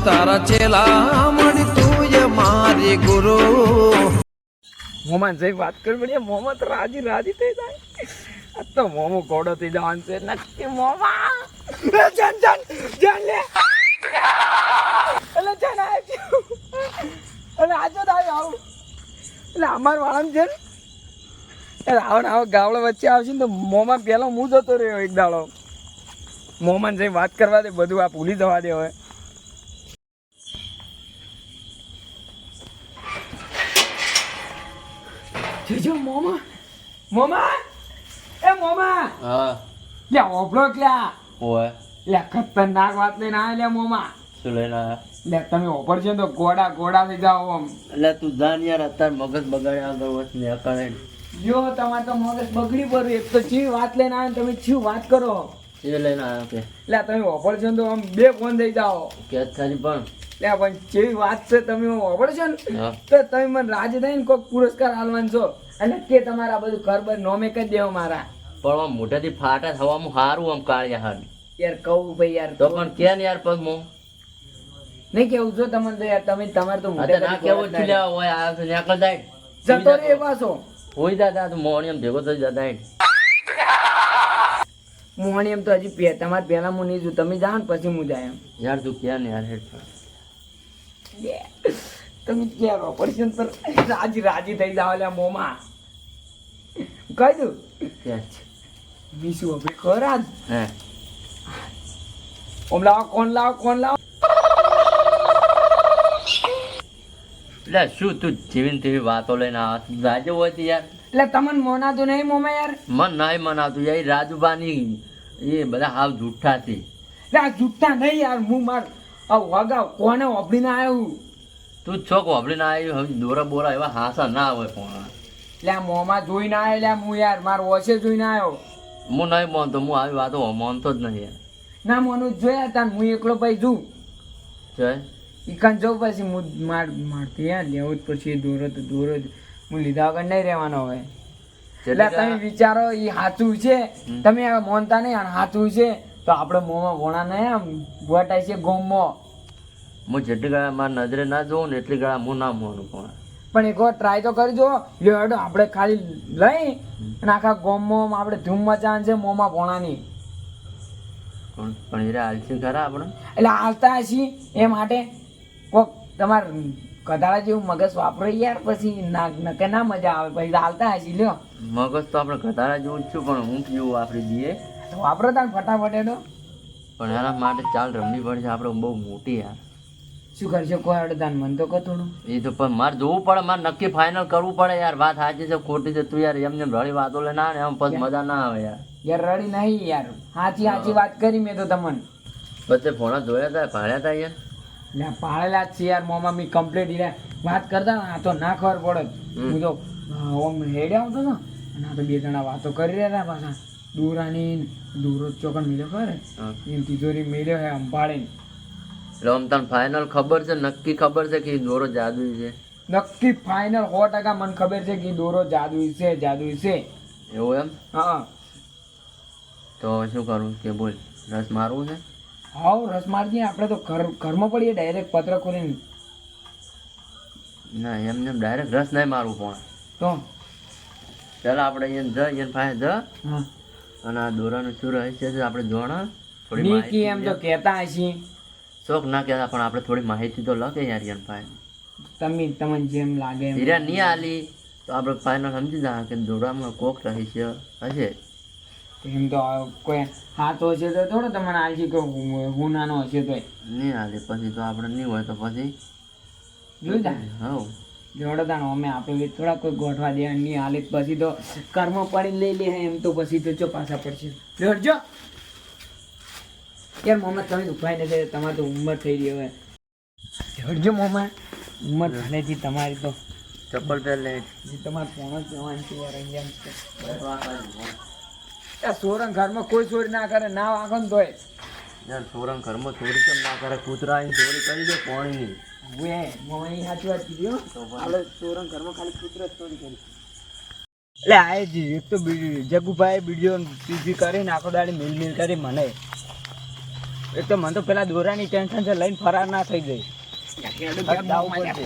તારા ચેલા મળી તું એ મારી ગુરુ. મોમાં જઈ વાત કરી પડે, મોમાં તો રાજી રાજી થઈ જાય. આ તો મોમો ઘોડો થઈ જવાનું છે નક્કી. મોમા જાન જાન જાન લે એટલે જાન આવ્યો એટલે આજો તો આવું એટલે અમાર વાળામાં છે ને રાવણ આવો ગાવડો વચ્ચે આવશે ને તો મોમાં પેલો હું જતો રહ્યો એક દાડો. મોમાં જઈ વાત કરવા દે, બધું આ ભૂલી જવા દે હવે. જો મોમા મોમા એ મોમા હા લે ઓબળો ક્યાં ઓય લે ખતરનાક વાત લઈને આ લે મોમા. શું લઈને આયા? લે તમે ઓપર છે તો ગોડા ગોડા થઈ જાઓ આમ. એટલે તું જાન યાર, અત્યારે મગજ બગાડ્યા આગળ વચ ને અકાળે જો તમારે તો મગજ બગડી પડ્યું. એક તો ચી વાત લઈને આવે તમે ચી વાત કરો. એ લઈને આવ્યો કે લે તમે ઓપર છો તો આમ બે ફોન થઈ જાઓ. કે થારી પણ લે પણ જેવી વાત છે તમે ઓપર છો ને હા. તો તમે મને રાજી થઈને કોઈક પુરસ્કાર આલવાનું છો અને કે તમારા બધું ઘર બર નોમે કરી દેવો મારા. પણ આમ મોઢેથી ફાટા થવામાં સારું આમ કાળિયા હાર યાર કહું ભાઈ યાર તો પણ કે ને યાર પગ મો નહીં કેવું છો તમને તો યાર તમે તમારે તો મોઢે ના કદી કેવું બોલત ના. ચીલ્યા હોય આ નેકળ જાય જતો રે પાછો હોય દાદા તું મોણી એમ ભેગો થઈ જતા મોહણી એમ તો હજી તમારે પહેલા હું નહીં જોઉં. તમે જાઓ ને પછી હું જાય એમ. યાર તું કે ને યાર હેડ તમે ક્યાં ઓપરેશન પર રાજી રાજી થઈ જાવ લે મોમાં. કહી દઉં કે બીસું હવે ખરા જ. હે ઓમ લાવો કોણ લાવો કોણ લાવો. એટલે શું તું જીવીને તેવી વાતો લઈને આવ રાજુ હોય તો યાર એટલે તમને મોનાતું નહીં મોમાં યાર. મન નહીં મનાતું યાર રાજુબાની એ બધા હાવ જૂઠા છે. એટલે આ જૂઠા નહીં યાર. હું માર વગાવ કોને ઓપડીને આવ્યો. તું ચોક વાપરીને આવ્યું હવે દોરા બોરા એવા હાસા ના હોય પણ એટલે આ મોમાં જોઈને આવ્યો. એટલે હું યાર માર ઓછે જોઈને આવ્યો. હું નહીં માનતો, હું આવી વાતો માનતો જ નહીં યાર. ના મોનું જોયા તા હું એકલો ભાઈ જોઉં જય ઈકાન જાઉં પછી હું મારતી યાર લેવું જ પછી દોરો તો દોરો જ. હું લીધા વગર નહીં રહેવાનો હવે. એટલે તમે વિચારો એ સાચું છે. તમે હવે માનતા નહીં અને સાચું છે તો આપણે મોંમાં ભોણા નહીં આમ ગોટાય છે ગોમમાં. હું જેટલી ગળા મારી નજરે ના જોઉં ને એટલી ગળા હું ના માનું પણ એક વાર ટ્રાય તો કરજો. લ્યો હેડો આપણે ખાલી લઈ અને આખા ગોમમાં આપણે ધૂમ મચાન છે મોંમાં ભોણાની. પણ એ હાલસી ખરા આપણે એટલે હાલતા હશી એ માટે કોક તમારે કદાળા જેવું મગજ વાપરો યાર. પછી નકે ના મજા આવે પછી હાલતા હશી. લ્યો મગજ તો આપણે ઘટાડા જેવું જ છું પણ હું કેવું વાપરી દઈએ વાપરો તાર ફટાફટ હેડો. પણ એના માટે ચાલ રમવી પડશે આપણે બહુ મોટી યાર. શું કરશો કોઈ હેડો તાન મન તો કહો થોડું. એ તો પણ મારે જોવું પડે, મારે નક્કી ફાઇનલ કરવું પડે યાર. વાત સાચી છે ખોટી છે તું યાર એમને રળી વાતો લઈને આવે ને એમ પછી મજા ના આવે યાર. યાર રડી નહીં યાર. સાચી સાચી વાત કરી મેં તો તમને. બધે ફોના જોયા હતા ભાડ્યા હતા યાર. એટલે પાળેલા જ છે યાર મોમાં મેં કમ્પ્લીટ એટલે વાત કરતા ને આ તો ના ખબર પડે. હું તો ઓમ હેડે આવતો ને અને આ તો બે જણા વાતો કરી રહ્યા હતા પાછા. દોરાની દોરો ચોકન મેળ્યો ખરે એમ તિજોરી મેળ્યો હે અંબાડીને. એટલે આમ તને ફાઇનલ ખબર છે, નક્કી ખબર છે કે દોરો જાદુઈ છે? નક્કી ફાઇનલ 100% મને ખબર છે કે દોરો જાદુઈ છે જાદુઈ છે. એવું એમ? હા તો શું કરું કે બોલ, રસ મારવું છે? હાવ રસ મારજી. આપણે તો ઘરમાં પડીએ ડાયરેક્ટ પત્ર ખોલીને. ના એમને ડાયરેક્ટ રસ નહીં મારવું પણ તો ચાલ આપણે અહીંયા જ અહીંયા પાસે જ હા અને આ દોરાનું શું રહસ્ય છે આપણે જોણા થોડી નીકી એમ તો કહેતા હશી. શોખ ના કહેતા પણ આપણે થોડી માહિતી તો લખે યાર યાર પાસે. તમને જેમ લાગે એમ. હીરા નહીં આલી તો આપણે ફાઇનલ સમજી જા કે દોરામાં કોક રહસ્ય હશે. એમ તો કોઈ હાથો હશે તો થોડો તમને આલસી કે હું નાનો હશે તો નહીં આલી પછી તો આપણે નહીં હોય તો પછી જોઈતા હવ જોડો તાણ અમે આપણે થોડા કોઈ ગોઠવા દે નહીં હાલે પછી તો કર્મ પડી લઈ લે એમ તો પછી તો ચો પાછા પડશે. જોડજો યાર મોમાં તમે દુખાઈ ને તમારે તો ઉંમર થઈ રહી હવે. જોડજો મોમાં ઉંમર ભલેથી તમારી તો ચપ્પલ પહેર લે તમારે ફોન જ જવાનું છે યાર. અહીંયા સોરંગ ઘરમાં કોઈ ચોરી ના કરે ના વાગો ને તોય યાર સોરંગ ઘરમાં ચોરી કેમ ના કરે? કૂતરા આવીને ચોરી કરી દે પાણીની. હવે મોની સાચી વાત કીધી હો. આપણે સોરંગ ઘરમાં ખાલી કૂતરો જ ચોરી કરી. એટલે આ એક તો જગુભાઈ વિડીયો પીપી કરીને આખો દાડી મિલ કરી મને એક તો મને તો પેલા દોરાની ટેન્શન છે, લઈને ફરાર ના થઈ જાય.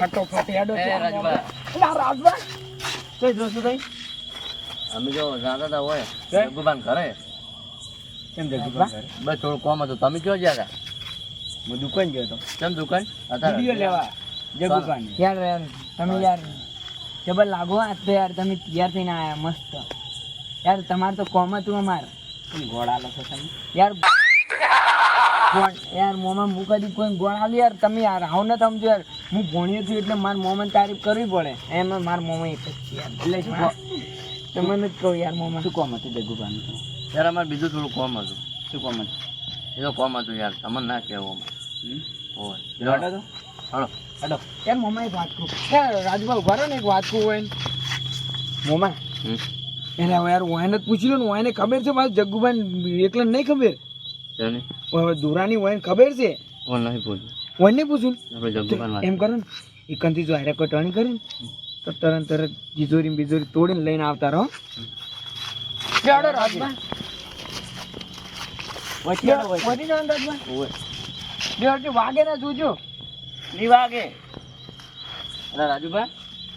ફટોફટ હેડો. એ રાજભા, અલા રાજભા કઈ જોશું કઈ અમે જો જાતા હતા હોય કે? જગ્ગુભાન ઘરે કેમ જગ્ગુભા? બસ થોડું કોમ હતું. તમે ક્યાં ગયા હતા? હું દુકાન ગયો હતો કેમ દુકાન વિડીયો લેવા જગ્ગુભાની. યાર તમે યાર જબર લાગો આજ તો યાર તમે તૈયાર થઈને આયા મસ્ત. યાર તમારે તો કોમ હતું અમાર. ઘોડા લખો તમે યાર યાર મોમાં હું કદી કોઈ ગોળાલ યાર તમે યાર આવ ન સમજો યાર. હું ભણ્યો છું એટલે મારા મોમાં તારીફ કરવી પડે. એમાં મારા મોમાં એક જ છે યાર. એટલે શું તમને જ કહું યાર મોમાં શું કોમ હતું જગ્ગુભાનું? યાર અમારે બીજું થોડું કોમ હતું. શું કોમ હતું? એ તો કોમ હતું યાર, તમને ના કહેવું હોય. લેવાડો તો હાલો હાલો. યાર મોમાં એક વાત કહું. યાર રાજભાઈ ઉભા રહો ને એક વાત કહું હોય ને. મોમાં એને હવે યાર વાયને જ પૂછી લો ને. વાયને ખબર છે મારું જગ્ગુભાઈ એકલા નહીં ખબર. ચાલે પણ હવે દોરાની વાયને ખબર છે. કોણ નહીં પૂછ્યું વાયને નહીં પૂછું આપણે જગ્ગુભાન વાત એમ કરો ને એકંથી જો હારે કોઈ ટર્ન કરે ને તો તરત જીજોરી બીજોરી તોડીને લઈને આવતા રહો. ચાલો રાજભાઈ વધી જાઓ ને રાજભાઈ. બે હજી વાગે ના જોજો. ની વાગે. અરે રાજુભાઈ,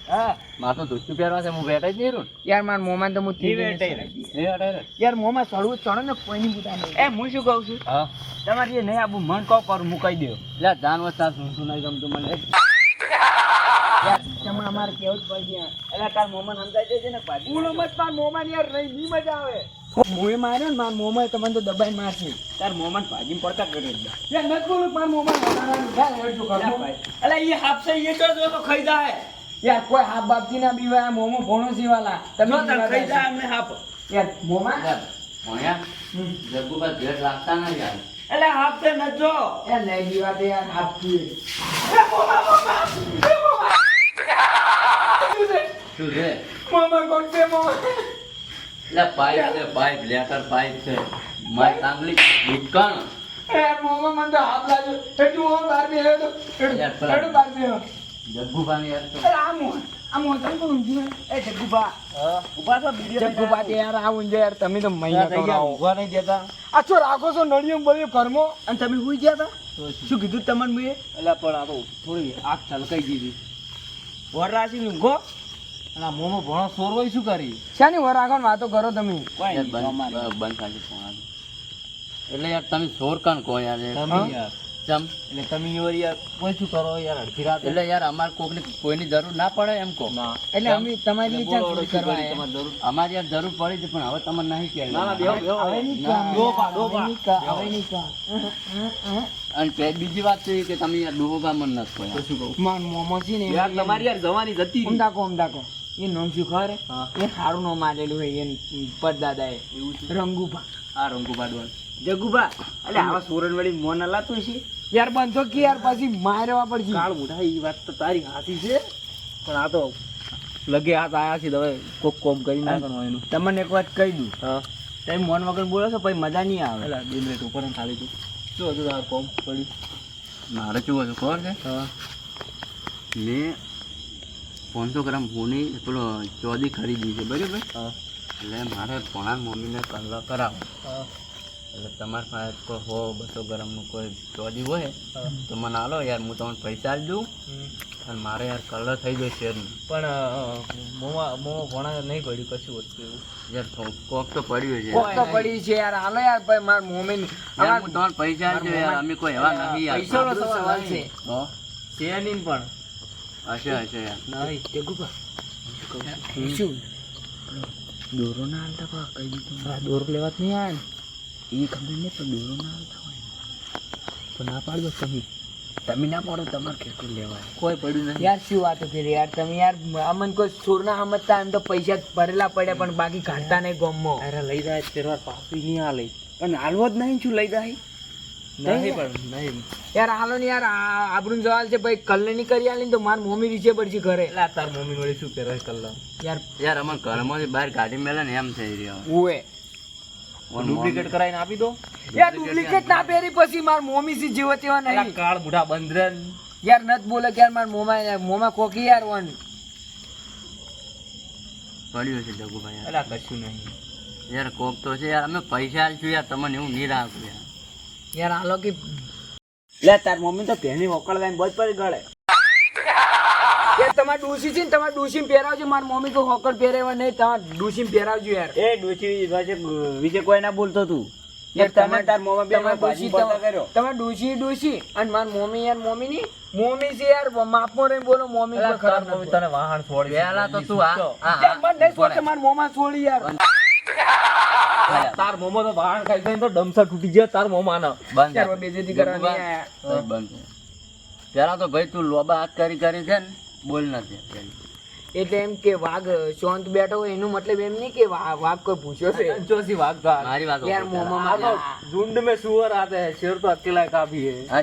હા મારે તો ધોતું પહેરવા છે, હું બેઠા જ નહીં રહું. યાર મારા મોમાં તો હું ની વેટાઈ રહી. યાર મોમાં ચડવું ચડો ને કોઈની બુટા નહીં. એ હું શું કહું છું, હા તમારે જે નહીં આપું મન કહો પર મુકાઈ દો. એટલે જાનવર સાસ શું નહીં ગમતું મને. યાર તમે અમારે કેવું જ પડશે યાર. એટલે તાર મોમાં સમજાઈ દેજે ને પાછી. હું મત માર મોમાં યાર નહીં બી મજા આવે. મોએ માર્યો ને મારા મોમાં તમને તો દબાઈ મારશે. તાર મોમાં ભાજી પડતા કરી દે. યાર નથી બોલું મારા મોમાં એટલે એ હાફસે એ કરજો તો ખાઈ જાય. યાર કોઈ હાફ બાપથી ના બીવાય. આ મોમો ભણો સીવાલા તમે જો તાર ખાઈ જાય અમને હાફ. યાર મોમાં ભણ્યા જગ્ગુભાઈ ભેટ રાખતા ના યાર. એટલે હાફસે ન જો. યાર નહીં બીવા દે યાર હાફ થી. શું છે? મોમાં કોણ છે મોમાં? એટલે પાઇપ છે, પાઇપ લેટર પાઇપ છે. મારી તાંગલી ભૂટકાણ. યાર મોમાં મને તો હાફ લાગ્યો. એટલું હું બહાર બેહ્યો તો યાર, પેલા- એટલું બહાર બેહ્યો. જગ્ગુભાઈ યાર તો અરે આ મોતમ કોણ ઊંઘ્યું? એ જગ્ગુભા ઉભા તો બીડીઓ જગ્ગુબા તે યાર આ ઊંઘ્યો યાર. તમે તો મહિના કરાવો. ઉભા નહીં દેતા. આ છો રાખો છો નળિયો બળિયો ઘરમાં અને તમે હુઈ ગયા હતા. શું કીધું તમને મેં? એટલે પણ આ તો થોડી આંખ છલકાઈ દીધી. વરરાશી ઊંઘો અને આ મોમો ભણો સોર હોય શું કરી? શાની વર રાખો ને વાતો કરો તમે. કોઈ યાર નહીં, અમારે. બંધ થાય છે ફોન આ. એટલે યાર તમે સોર કાન કહો યાર. તમે યાર ચમ એટલે તમે યાર કોઈ શું કરો યાર અડધી રાતે? એટલે યાર અમારે કોઈની જરૂર ના પડે એમ કહો. ના એટલે અમે તમારી ઈચ્છા બોલો, પૂરી શું કરવા કરી આયા. તમારે જરૂર? અમારે યાર જરૂર પડી છે પણ હવે તમને નહીં કહેવાય. ના, ના, બેહો, બેહો. હવે નહીં ના, કામ. ડોબા, ડોબા. હવે નહીં કામ. હવે નહીં કામ. અને બીજી વાત છે કે તમે યાર ડૂબા મન નથી કોઈ. તો શું કહું? માર મોમો છે ને યાર તમારી યાર જવાની જતી રહી. ઉમદાકો એ નામ શું ખબર હા. એ સારું નામ આલેલું હોય એ પરદાદા એ એવું છે? રંગુભા. આ રંગુ પાડવાનું જગ્ગુભા એટલે આવા સોરન વાળી મોન હલાતું છે. યાર બંધો કે યાર પછી મારવા પડશે. કાળ મોઢા એ વાત તો તારી હાથી છે પણ આ તો લગે હાથ આયા છે તો હવે કોક કોમ કરી નાખવાનું એનું. તમને એક વાત કહી દઉં, હા તમે મોન વગર બોલો છો પછી મજા નહીં આવે. એટલે 2 મિનિટ ઉપર ખાલી તું શું હતું તારું કોમ પડ્યું? મારે શું હતું ખબર છે? હા મેં 500 ગ્રામ હોની પેલો ચોદી ખરીદી છે બરાબર. હા એટલે મારે ભણા મમ્મીને કલર કરાવો. હા એટલે તમારી પાસે કોઈ 100-200 ગ્રામનું કોઈ ચોદી હોય તો મને આલો યાર, હું તમને પૈસા આપી દઉં અને મારે યાર કલર થઈ જાય શેરનું. પણ મોમો ભણા નહીં પડ્યું કશું વસ્તુ એવું. યાર કોક તો પડ્યું છે કોક તો પડી છે યાર. હાલો યાર ભાઈ માર મોમી યાર, હું તમને પૈસા આપજો યાર, અમે કોઈ એવા નહીં યાર. પૈસાનો સવાલ છે. તો છે નહીં પણ હશે યાર. નહીં જગ્ગુભા શું દોરો ના હાલતા પા કઈ દીધું. હા દોરો લેવા જ નહીં આવે ને એ ખબર નહીં પણ દોરો ના હાલતા હોય તો ના પાડજો તમે ના પાડો તમારે કેટલું લેવાય કોઈ પડ્યું નહીં. યાર શું વાતો કરી યાર તમે યાર. અમન કોઈ સુર ના સમજતા એમ તો પૈસા ભરેલા પડ્યા પણ બાકી કાઢતા નહીં ગમો. અરે લઈ જાય તેરવાર પાપી નહીં હાલે પણ હાલવો જ નહીં શું લઈ જાય નહીં પણ નહીં યાર હાલો ને યાર આપણું સવાલ છે ભાઈ કલ્લે ની કરી આલી ને તો માર મમ્મી રીચે પડશે ઘરે. એટલે તાર મમ્મી વળી શું કરે કલ્લા યાર યાર અમારે ઘરમાંથી બહાર કાઢી મેલે ને એમ થઈ રહ્યો. ઓએ ડુપ્લિકેટ કરાવીને આપી દો. યાર ડુપ્લિકેટ ના પહેરી પછી માર મમ્મી સી જેવો તેવા એટલે નહીં. કાળ બુઢા બંધરેન યાર નત બોલે કે યાર માર મોમાં કોકી યાર વન. પડ્યું છે જગુભાઈ યાર. એટલે કશું નહીં. યાર કોક તો છે યાર, અમે પૈસા આલશું યાર, તમને એવું નહીં રાખું યાર. યાર આલો કે લે તાર મમ્મી તો પહેલી હોકળ લઈને બજ પડી ગળે. યાર તમાર ડૂસી છે ને તમાર ડૂસી પહેરાવજો માર મમ્મી તો હોકર પહેરેવા નહીં તમાર ડૂસી પહેરાવજો યાર એ ડોશી વિશે કોઈ ના બોલતો તું. યાર તમે તાર મોમાં બે તમાર ભાજી ડૂસી પડતા કર્યો. તમાર ડૂસી અને માર મમ્મી યાર મમ્મી ની મમ્મી છે યાર માપમાં રહીને બોલો મમ્મી કોઈ ખરાબ મમ્મી નથી. તને વાહણ છોડી પહેલા તો તું આ યાર મને નહીં છોડતો, માર મોમાં છોડી યાર. તાર મોમો તો વાહણ ખાઈ ખાઈને તો ડમસા તૂટી ગયા તાર મોમાના. બંધ યાર બેજતી કરવાની આયા. તો બંધ પેલા તો ભાઈ તું લોબા હાથ કરી કરી છે ને બોલ નથી પેલી. એટલે એમ કે વાઘ શાંત બેઠો હોય એનું મતલબ એમ નહીં કે વાઘ કોઈ પૂછ્યો છે જોશી વાઘ ગાર. મારી વાત યાર સાંભળ મોમાં પેલા. झुंड में सुअर आते हैं शेर तो अकेला काफी है. હા.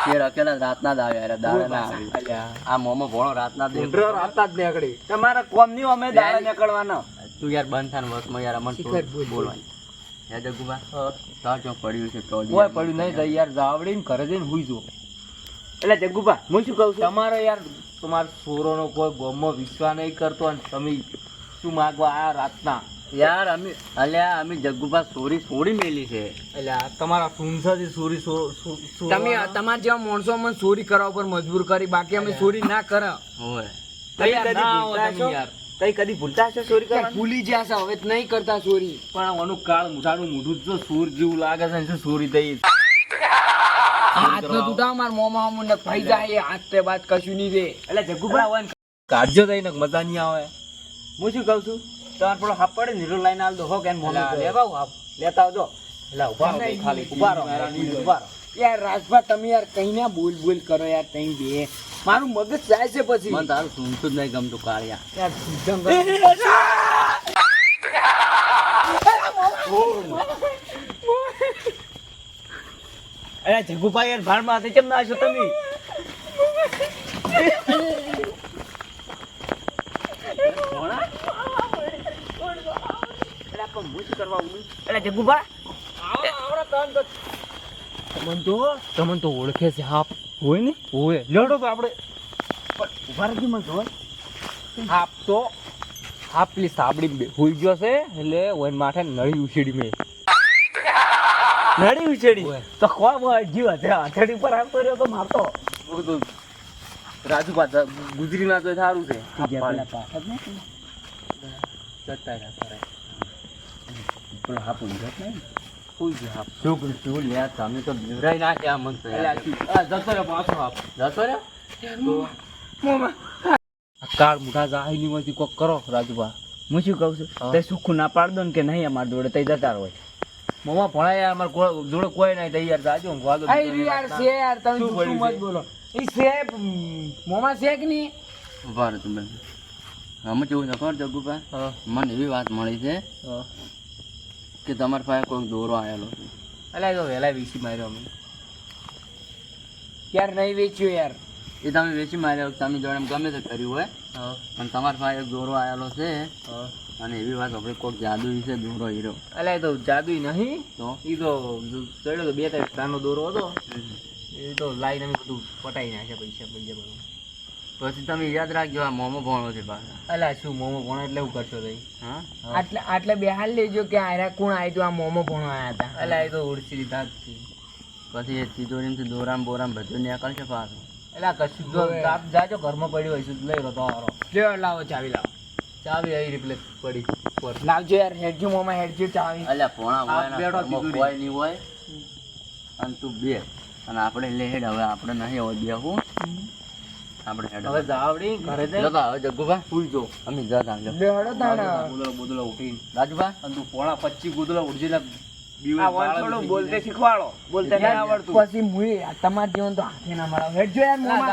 શેર અકેલા રાતના જ આવે યાર દાડા ના આવે. આ મોમો ભણો રાતના જ ઊંઢરો રાતા જ નીકળી. તમારા કોમ ની અમે દાડા નીકળવાના. તું યાર બંધ થાય ને વચમાં યાર અમને શિખર બોલ. બોલવાની હે જગુબા તાર ચોક પડ્યું છે તો કોઈ પડ્યું નહીં તો યાર જાવડીને ઘરે જઈને હુઈ જો. એટલે જગ્ગુભા હું શું કહું છું તમારો યાર તમારા સોરોનો કોઈ ગોમમાં વિશ્વાસ નહીં કરતો અને તમે શું માગવા આ રાતના. યાર અમે જગ્ગુબા સોરી છોડી મેલી છે. એટલે આ તમારા સુનસાથી સોરી તમે તમારા જેવા માણસો અમને ચોરી કરવા પર મજબૂર કરી, બાકી અમે ચોરી ના કરે. હોય કઈ કદી ભૂલતા હશો ચોરી યાર કરવાનું? ભૂલી ગયા છે હવે તો નહીં કરતા ચોરી. પણ આનું કાળ મુઠાનું મોઢું જો સૂર જેવું લાગે છે ને શું ચોરી થઈ. હાથ નો તૂટા માર મોમાં મને ભાઈ જાય હાથ તે બાદ કશું નહીં રે. એટલે જગ્ગુભા કાઢજો થઈને મજા નહીં આવે. હું શું કહું છું તમારે પેલો હાફ પડે નીરો લાઈન આલ દો હો કે લેતા આવજો. એટલે ઉભા રહો ભાઈ, ખાલી ઉભા રહો ઉભા રહો. યાર રાજભા તમે યાર કઈ ના બોલ કરો યાર તઈ બે મારું મગજ જાય છે પછી. મને તારું સુનતું જ નહીં ગમતું કાળિયા. યાર સીધા અરે જગ્ગુભા યાર ભાડમાં હાથે કેમ ના છો તમે? તમને તો ઓળખે છે હાપ હોય ને હોય લડો તો આપણે ઉભા રાખી મને જોર હાપ તો હાપ પેલી સાબડી હોઈ ગયો છે એટલે ઓન માથે નળી ઉછેડી મેં નડી ઉછેડી તો કોણ જીવ હશે હથેળી પર આવતો રહ્યો તો મારતો રાજુ પાછા ગુજરી ના તો સારું છે તમે તો બિવરાઈ નાખ્યા મન તો યાર. જતો રહ્યો પાછો હાપ જતો રહ્યો? કાળ મુઠા જાહી ની માંથી કોક કરો રાજુભા. હું શું કહું છું તે સુખું ના પાડ દો ને કે નહીં અમારા જોડે તઈ જતા હોય મમ્મા ભણાય અમારે જોડે કોઈ નહીં તૈયાર જાજો હું વાદો આ યાર છે યાર તમે શું જૂઠું બોલ્યું મત બોલો. ઈ છે મોમાં છે કે નહીં? ઉભા રહો તમે. અમે કેવું છે ખબર જગ્ગુભા? મને એવી વાત મળી છે કે તમારી પાસે કોઈ દોરો આવેલો છે. અલ્યા તો વહેલા વીસી માર્યો અમે યાર નહીં વેચ્યો યાર. એ તમે વેચી માર્યો તમે જોડે એમ ગમે તે કર્યું હોય પણ તમારી પાસે એક દોરો આવેલો છે અને એવી વાત આપણે કોઈક જાદુ છે દોરો હીરો. અલ્યા એ તો જાદુઈ નહીં તો એ તો ચડ્યો તો 2 તારીખ દોરો હતો એ તો લાઈન અમે બધું પટાઈ નાખ્યા પૈસા બધું. પછી તમે યાદ રાખજો આ મોમો ભણો છે પાછા. અલ્યા શું મોમો ભણો એટલે એવું કરશો તઈ? હા આટલે બેહાલ લેજો કે આયરા કોણ આવ્યું તું આ મોમો ભણવા આયા હતા. અલ્યા એ તો ઉડસી લીધા જ છે. પછી એ તિજોરીમાંથી દોરામ બોરામ બધું નીકળશે પાછું. અલ્યા કશું જો આપ જાજો ઘરમાં પડ્યું હોય શું લઈ લો તો હારો. લ્યો લાવો ચાવી લાવો. ચાવી આવી રિપ્લેસ પડી ઉપર. લાવજો યાર હેડજો મોમાં હેડજો ચાવી. અલ્યા પોણા હોય ને બેઠો ઘરમાં તિજોરી. કોઈ નહીં હોય અને તું બે અને આપણે લે હેડ હવે આપણે નહીં હવે બેહું આપણે હેડ હવે જાવડી ઘરે જઈ લો તો હવે જગ્ગુભા સુઈ જો અમે જતા આવજો. લ્યો હેડો તાણે. ગોદડો ગોદડો ઉઠીને રાજુભા અને તું પોણા 25 ગોદડો ઉડજી ને આ વંશોડું બોલતે શીખવાડો. બોલતે નહીં આવડતું. પછી મુએ તમાર જીવન તો હાથે ના મળાવ. હેડજો યાર મોમાં.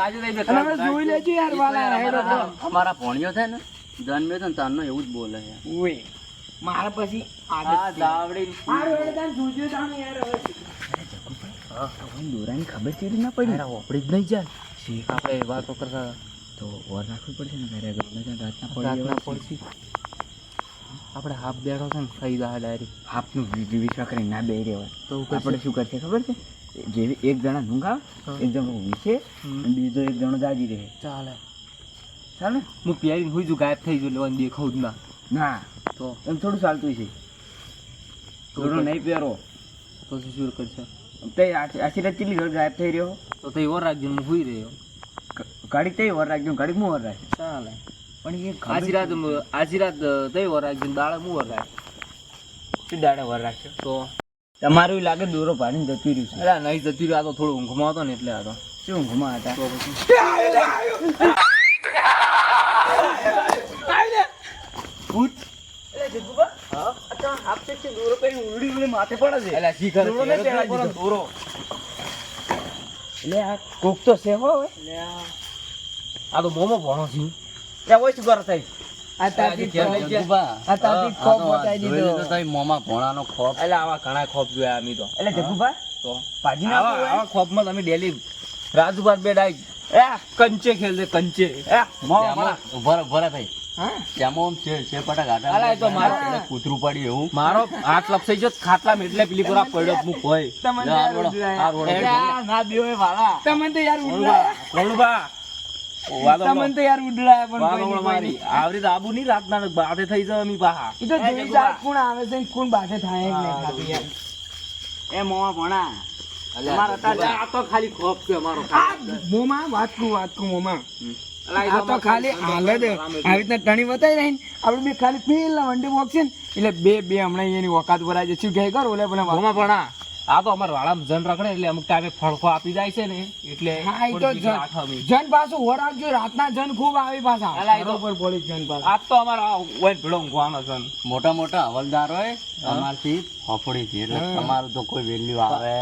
અને હવે જોઈ લેજો યાર વાલા હેડો તો. અમારા ભણ્યો છે ને જન્મ્યો છે ને તારનો એવું જ બોલે છે. ઓય મારા પછી આ આદત છે. જાવડી હારું હેડો તાણ જોજો તાણે યાર હવે. દોરાની ખબર ચીડી ના પડી આપડી જ નહીં જાય શીખ આપણે વાતો કરતા તો ઓર રાખવી પડશે ને ઘરે રાતના પડશે આપણે હાફ બેઠો છે ને થઈ જાય ડાયરેક્ટ હાફનું વિશ્વા કરી ના બે રહેવાય તો આપણે શું કરશે ખબર છે જેવી એક જણા ઊંઘ આવે એક જણો વીસે અને બીજો એક જણો જાગી રહે ચાલે ચાલે હું પ્યારીને હુઈ જુ ગાયબ થઈ ગયો લેવાનું દેખાવ જ ના ના તો એમ થોડું ચાલતું છે થોડું નહીં પહેરો તો પછી શું કરશે? તે આછી રાત કેટલી ઘર ગાયબ થઈ રહ્યો તો તે ઓર રાખજો હું સુઈ રહ્યો. ગાડી તે વર રાખજો ગાડી હું વર રાખે ચાલે. પણ એ આજી રાત તઈ ઓર રાખજો દાડે હું ઓર રાખ. શું દાડે વર રાખશો તો તમારું લાગે દોરો ભાડીને જતું રહ્યું છે અરે નહીં જતી રહ્યો, આ તો થોડું ઊંઘમાં હતો ને એટલે આ તો. શું ઊંઘમાં હતા તો પછી માથે પડે છે અલા શીખર દોરો ને પેલા દોરો દોરો. એટલે આ કોક તો છે હો હવે આ તો મોમો ભણો છે. ત્યાં હોય શું કરો થાય આ તાતી જગ્ગુભા, આ તાતી આ ખોપ તો બતાવી જોઈ લીધો દીધો. તઈ મોંમાં ભોણાનો ખોપ. એટલે આવા ઘણા ખોપ જોયા અમે તો. એટલે જગ્ગુભા તો ભાજી આવા ના આવા ખોપમાં તમે ડેલી રાજુભાઈ બે ડાઈ કંચે ખેલતે કંચે. ત્યાંમાં ઉભા રહે ભાઈ. હા ત્યાંમાં આમ શેરપટા ઘાટા અલા, એ તો મારો- એને કૂતરું પડ્યું એવું. મારો હાથ લપસાઈ ગયો ખાટલામાં એટલે પેલી પૂરા પડ્યો હું કોઈ. તમને લે, આ યાર રોડો, ઉડલાય. આ રોડો. ના બીઓ વાળા તમને તો યાર ઉડલાય. રમણુભા, વાદો તમને તો યાર ઉડલાય પણ વાદો કોઈ મારી નહીં. આવી રીતે આબુ નહીં રાતના બાટે થઈ જાવ અમી પાહા. ઈ તો જોઈ જાત કોણ આવે છે ને કોણ બાથે થાય જ નહીં ખાતું યાર. એ મોવા ભણા અલ્યા, જગ્ગુભા, આ તો ખાલી ખોપ છે અમારો. આ મોમાં વાત કું મોમાં. આ તો ખાલી હાલત આવી રીતના ટણી બતાવી રહી ને આપણે બે ખાલી પેલા વંડી બોક્સ છે ને એટલે બે હમણાં એની વકાત ભરાય છે શું કહે કરો ઓલે પેલા મોમાં ભણા આ તો અમારા વાળામાં જન રખડે એટલે અમુક ટાઈમે ફળકો આપી જાય છે ને એટલે હા ઈ તો થોડી બીક રાખે અમે. જન પાછું હોરાકજો રાતના જન ખૂબ આવી પાછા અલા, ઈ તો- બરોબર પોલીસ જન પાછા આ તો અમારા ઓય ભેળો ઊંઘવાનો જન. મોટા મોટા હવલદાર હોય અમારથી ફફડી છે એટલે તમારું તો કોઈ વેલ્યુ આવે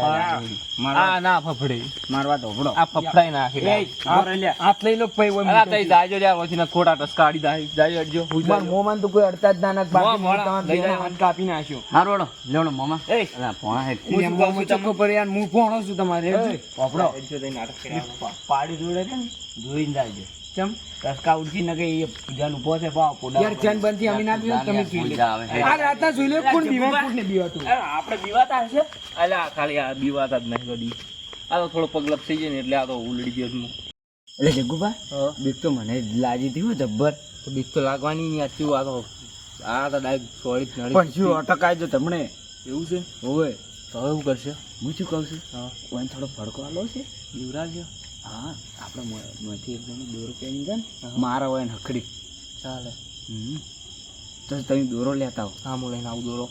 નહીં. આ ના ફફડી મારવા તો ભડો આ ફફડાઈ નાખી હાથ લઈ લો પઈ હોય અલા તઈ જાજો યાર વચીના ખોટા ટસકાડી દાઈ જાજો અડજો હુઈ માર જાજો. મોમાં તો કોઈ અડતા જ ના નાખ બાકી મોં મોડા તમારા લઈ બેના જાય. હાથ કાપી નાખ્યો હારું હેડો, લેવડો મામા. એય. અલા, ભોણા હેઠ. એટલે મોમાં ચક્કો પર યાર હું ભણો છું તમારે ભડો અડજો તઈ નાટક કર્યા. પાડી જોડે છે ને જોઈને જાજો ચમ ટસકા ઉડકી ન કે એ પૂજાનું પોસે પાવ પોડા યાર જન બંધી અમે ના પીવું તમે જોઈ લે મજા આવે. આ રાતના જોઈ લે કોણ બીમાર કોણ ને બીવાતું અરે આપણે બીવાતા હશે અલા ખાલી આ બીવાતા જ નહીં બધી. આ તો થોડો પગ લપસી જાય ને એટલે આ તો ઉલડી ગયો છું. એટલે જગ્ગુભા બીક તો મને લાગી હતી હો જબ્બર તો બીક તો લાગવાની નહીં આચું. આ તો ડાયરેક્ટ સોળી જ નડી. પણ શું અટકાય જો તમને એવું છે હોવે તો હવે શું કરશે? હું શું કહું છું હા ઓને થોડો ફડકો આલો છે બીવરાજ હા આપણે મોંથી એક જણને દોરો પહેરી જાય ને મારા હોય ને હખડી ચાલે. તો તમે દોરો લેતા આવો હા હું લઈને આવું દોરો.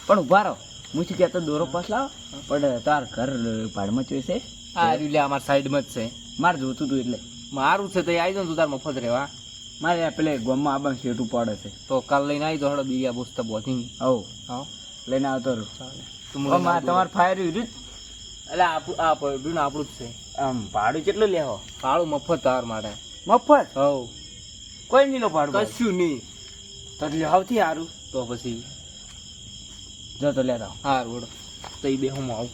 પણ ઉભા રહો હું શું કહેતો દોરો પાસ લાવો પણ તાર ઘર ભાડમાં ચોઈશે આ રહ્યું લે અમારા સાઈડમાં જ છે. મારે જોતું હતું એટલે મારું છે તો આવી જાવ તું તાર મફત રહેવા. મારે આ પેલે ગામમાં આબા શેઠું પડે છે તો કાલ લઈને આવી તો હળો બીજા બોસ્ત બોધી. આવો હા લઈને આવતો રહું ચાલે. તું મને લઈને આવું તમારે ફાયર રહ્યું એટલે આ પડ્યું ને આપણું જ છે. આમ ભાડું કેટલું લેવો કાળું મફત તાર માટે. મફત હવ કોઈ નહીં લો ભાડું કશું નહીં. તો લેવાથી સારું તો પછી જો તો લેતા આવો. હા રોડ તો એ બે હું આવું.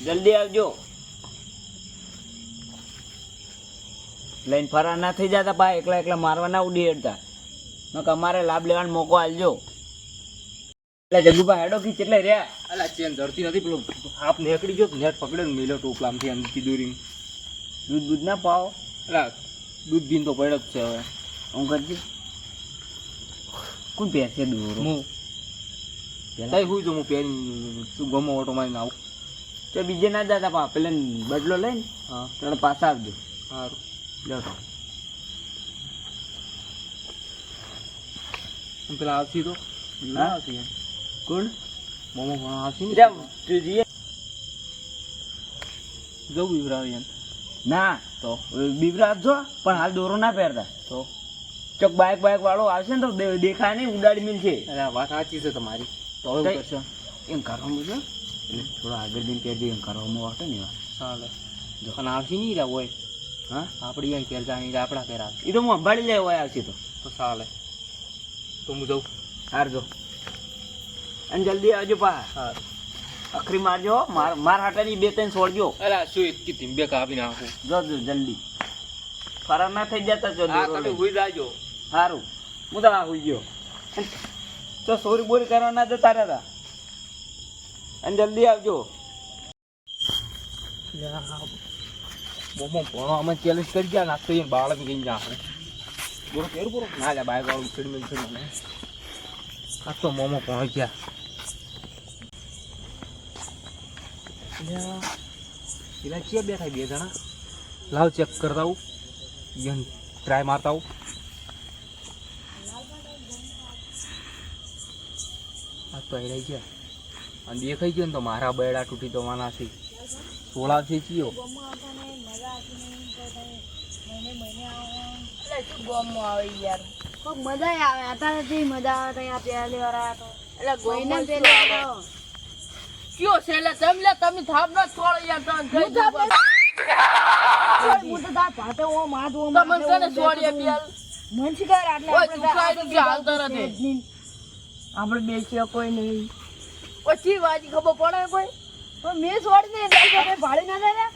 જલ્દી આવજો લઈને ફરાર ના થઈ જતા પા એકલા એકલા મારવા ના ઉડી હેડતા નકર અમારે લાભ લેવાનો મોકો આલજો એટલે જગ્ગુભા હેડો કી કેટલે રહ્યા અલા ચેન જડતી નથી. પેલો હાફ નીકળી ગયો નેટ પકડે ને મેલો ટોપલામાંથી અંદરથી દોરી. દૂધ દૂધ ના પાવો અલા દૂધ બીન તો પડ્યો જ છે હવે. હું કરજી કોણ પહેરશે દોરો હું તઈ હુઈ તો હું પેન તું ગમો ઓટો મારીને આવું. તો બીજે ના જતા પા પેલા બદલો લઈને હા તમે પાછા આવજો સારું. લો તો અને પેલા આવશી તો હા? આવશી એમ. કોણ મોમો પણ આવશી ને જાવ તું જઈએ જવું વિવરાવી એમ. ના તો બીવરાજ જો પણ હાલ દોરો ના પહેરતા તો ચોક બાઇક વાળો આવશે ને તો દેખાય નહીં ઉડાડી મિલ છે અરે આ વાત સાચી છે તમારી. તો હવે કઈ- શું કરશો? એમ કરવામાં છે એટલે થોડો આગળ દિન પહેરજો એમ કરવામાં આવશે ને એવા ચાલે. અને આવશી નહીં રહ્યા હોય હા આપણી એમ ઘેર જાય આપણા ઘેર આવે એ તો હું સંભાળી લે હોય આવશે તો ચાલે. તો હું જઉં. હારજો અને જલ્દી આવજો પા સારું. અખરી મારજો હો. માર હાટાની બે ત્રણ છોડજો અલા શું એક તીંબે કાપી નાખું. જોજો જલ્દી ફરાર ના થઈ જતા જો હા દોરો તમે લઈ. હુઈ જાજો. સારું હું તો આ હોઈ ગયો તો સોરી બોરી કરવા ના જતા રહ્યા અને જલ્દી આવજો મોમો ભણો અમે ચેલેન્જ કરી ગયા નાખતો એ બાળક કઈ નાખે. બોલો કેરું બોલો ના લે બાઈક વાળું ઉછેડી મેં છે મને. આ તો મોમો પહોંચી ગયા. પેલા ક્યાં બેઠા બે જણા લાવ ચેક કરતા આવું ટ્રાય મારતા આવું આ તો આવી ગયા અને દેખાઈ ગયો ને તો મારા બેડા તૂટી તો માનાથી સોળા છે ચિયો મજા આવે અત્યારે મજા આવે ત્યાં પહેલી વાર આવ્યા તો એટલે ગોઈને પેલો કયો છે એટલે તમે થાપ ના છોડો યાર તને જઈ હું તો તાર પાટે ઓ માથ ઓ તમે કને છોડીએ બેલ મન શિકાર આટલે ઓય ચુકાઈ કે હાલતા નથી આપણે બેસ્યો કોઈ નહીં પછી વાજી ખબર પડે કોઈ પણ મેં છોડી ને લાલપા ભાળી ના જાય ને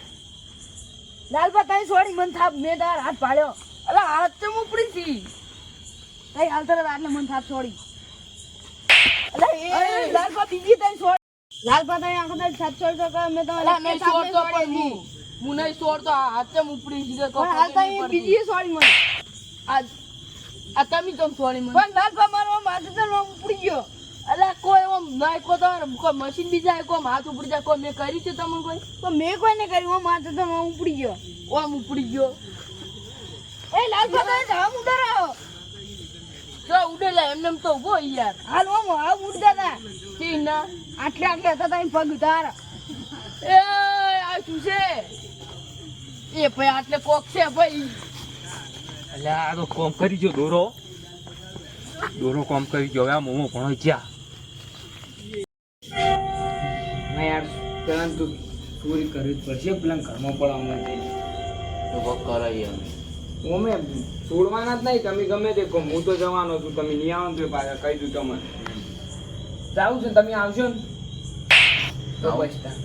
લાલપા તઈ છોડી મન થાપ મેં તાર હાથ ભાળ્યો અલે હાથ તો ઉપડી છી તઈ હાલતા આટલે મન થાપ છોડી અલે એ લાલપા બીજી તઈ છોડ લાલપા તઈ આખો તઈ છત છોડ તો મેં તો અલે નહીં છોડતો પણ હું નહીં છોડતો હાથ તો ઉપડી છી તો હાલતા એ બીજી છોડી મને આ તમે તો છોડી મને પણ લાલપા મારો માથે તો ઉપડી ગયો અલે કોઈ એમ નહીં કો તો કોઈ મશીન બીજા કોઈ હાથ ઉપડી જાય કોઈ મેં કરી છે તમને કોઈ તો મેં કોઈ ને કર્યું માથે તો ઉપડી ગયો ઓમ ઉપડી ગયો એ લાલપા તઈ ધામ ઉડરાવો જો ઉડેલા એમને તો ઉભો યાર હાલ ઓમ આ ઉડતા હતા ઠીક ના આટલે આટલે હતા તઈ પગ ઉતારા એ આ શું છે એ ભાઈ આટલે કોક છે ભાઈ એટલે આ તો કોમ કરી ગયો દોરો કોમ કરી ગયો હવે આ મોમો ભણો જ્યાં ના યાર પેલા તું ચોરી કરવી જ પડશે પેલા ઘરમાં પડવામાં તો કોક કરાવીએ અમે અમે છોડવાના જ નહીં તમે ગમે તે કહો હું તો જવાનો છું તમે નહીં આવો ને તો પાછા કહી દઉં તમને જાઉં છે તમે આવશો ને તો બચતા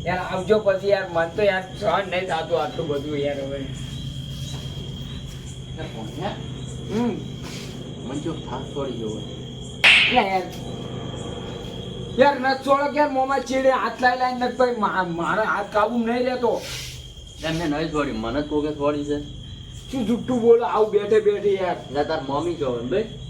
યાર આવજો પછી યાર મન તો યાર સહન નહીં થતું આટલું બધું યાર હવે મંચો થાક છોડી ગયો હોય એટલે યાર ન છોડો કે યાર મોમાં ચીડે હાથ લાઈ ને ભાઈ મારા હાથ કાબુ નહીં રહેતો મેં નહીં છોડી મને જ કોકે છોડી છે શું જુઠ્ઠું બોલો આવું બેઠે બેઠે યાર એટલે તાર મમ્મી કહો ભાઈ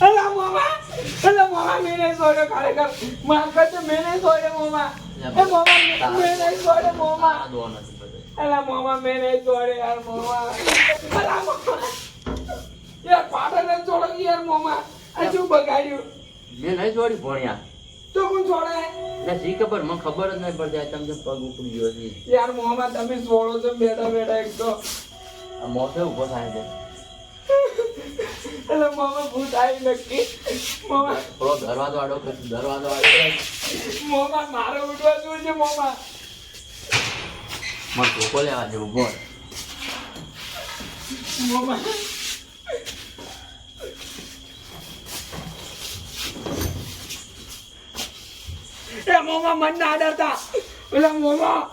અલા મોમા મેં નહીં છોડ્યો ખરેખર માર કરતો મેં નહીં છોડ્યો મોમા એ મોમા મેં નહીં છોડ્યો મોમા આ દો નથી બધે અલા મોમા મેં નહીં છોડ્યો યાર મોમા અલા મોમા યાર પાટે નહીં છોડો યાર મોમા આ શું બગાડ્યું મેં નહીં છોડી ભણ્યા તો કોણ છોડે એટલે શી ખબર મને ખબર જ નહીં પડતી આ તમને પગ ઉપડી ગયો છે યાર મોમા તમે છોડો છો બેઠા બેઠા એક તો આ મોઢે ઊભો થાય છે એટલે મોમા ભૂત આવી નક્કી મોમા થોડો દરવાજો આડો કરી દરવાજો આડો મોમા મારે ઉઠવા જોઈએ મોમા મને ધોકો લેવા જેવું બોલ મોમા એ મોમા મન ના ડરતા એટલે મોમા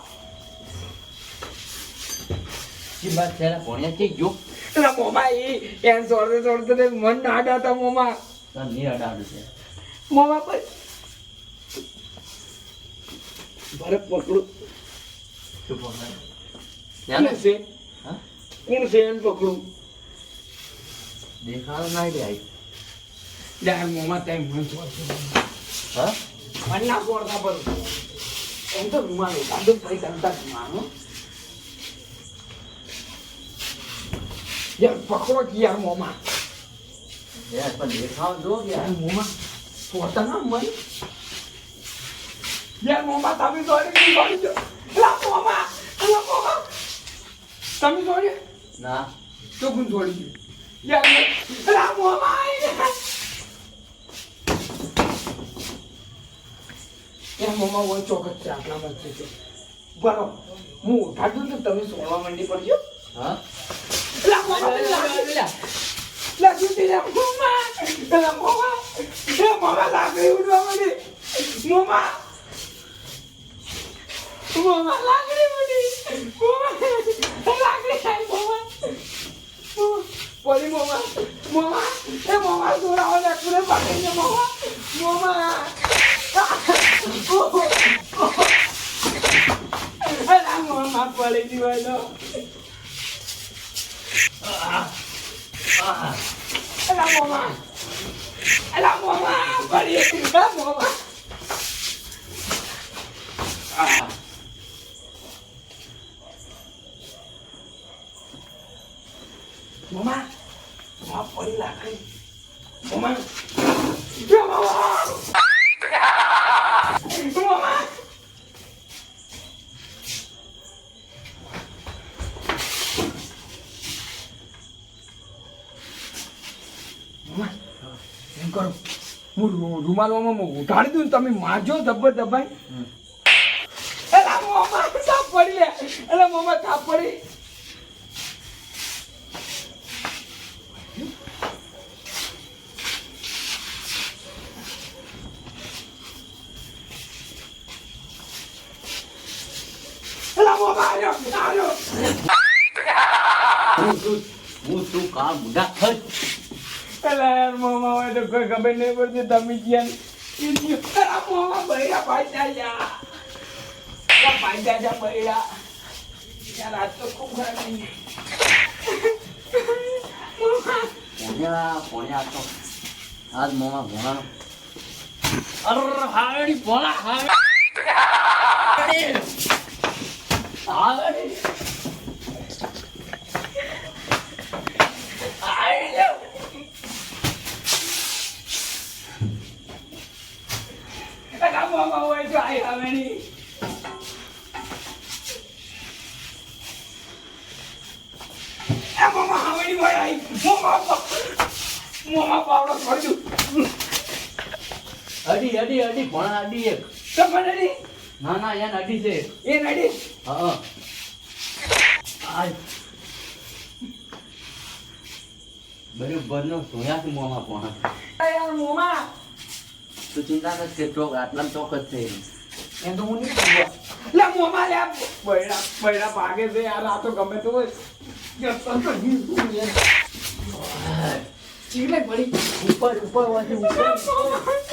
કી વાત છે ભણ્યા છે જો એટલે મોમા એન છોડતે મન ના ડરતા મોમા તાર ની અડાડું છે મોમા પર ભરે પકડું શું ભણ કોણ છે હા કોણ છે એને પકડું દેખાડો ના રે આઈ યાર મોમા તેમ મન છોડશે હા મન ના છોડતા પર એમ તો રૂમાલ કાઢો ભાઈ કરતા રૂમાલો યાર પકડો કે યાર મોમા યાર પણ દેખાવ જો યાર યાર મોમા છોડતા ના મન યાર મોમા તમે છોડી દો લા મોમા તમે છોડી ના તો કોણ છોડી યાર લા મોમા યાર મોમા હોય ચોકત છે આટલામાં છે બરો હું ઉઠાડું તો તમે સોળવા માંડી પડજો હા લા મોમા લા જુતી લા મોમા લાગણી ઉડવા માંડી મોમા લાગણી ઉડી લાગણી થાય મોમા પોલી મોમા એ મોમા દોરાવો ને કુરે પકડીને મોમા અલા મોમા પડી દીવાલો અલા મોમા પડી મોમા મોમા મોમા પડી લાકડી મોમા મોમા એમ કરો હું રૂમાલમાં ઉઠાડી દઉં ને તમે મારજો જબ્બર દબાઈ એલા મોમા થાપ પડી લે એલા મોમા થાપ પડી એલા મોમા આવ્યો હું તું કામ મુડા ખર્ચ એલા યાર મોમા હોય તો કોઈ ખબર નહીં પડતી તમે ક્યાં મોમા બૈરા પાડ્યા જા પાડ્યા જા બૈરા યાર આજ તો ખૂબ ખરાબ નહીં પોણ્યા તો આજ મોમાં ભોળાનો અર હાડી ભોળા હાડી હાડી મોમા હોય તો આઈ હવે નહીં મોમા હવે નહીં હોય આઈ મોમા પાવડો છોડી દઉં અડી અડી અડી ભોળા અડી એક તમને નહીં ના ના યાર અડી છે એ નડી હા આજ બરોબર નો સોયા છે મોમાં ભોળા યાર મોમા તું ચિંતા કર કે ચોક આટલા ચોક જ છે એમ તો હું નહીં કહું લે મોમા લે બૈરા બૈરા ભાગે છે યાર આ તો ગમે તો હોય ચીલે પડી ઉપર ઉપર વાંચે ઉપર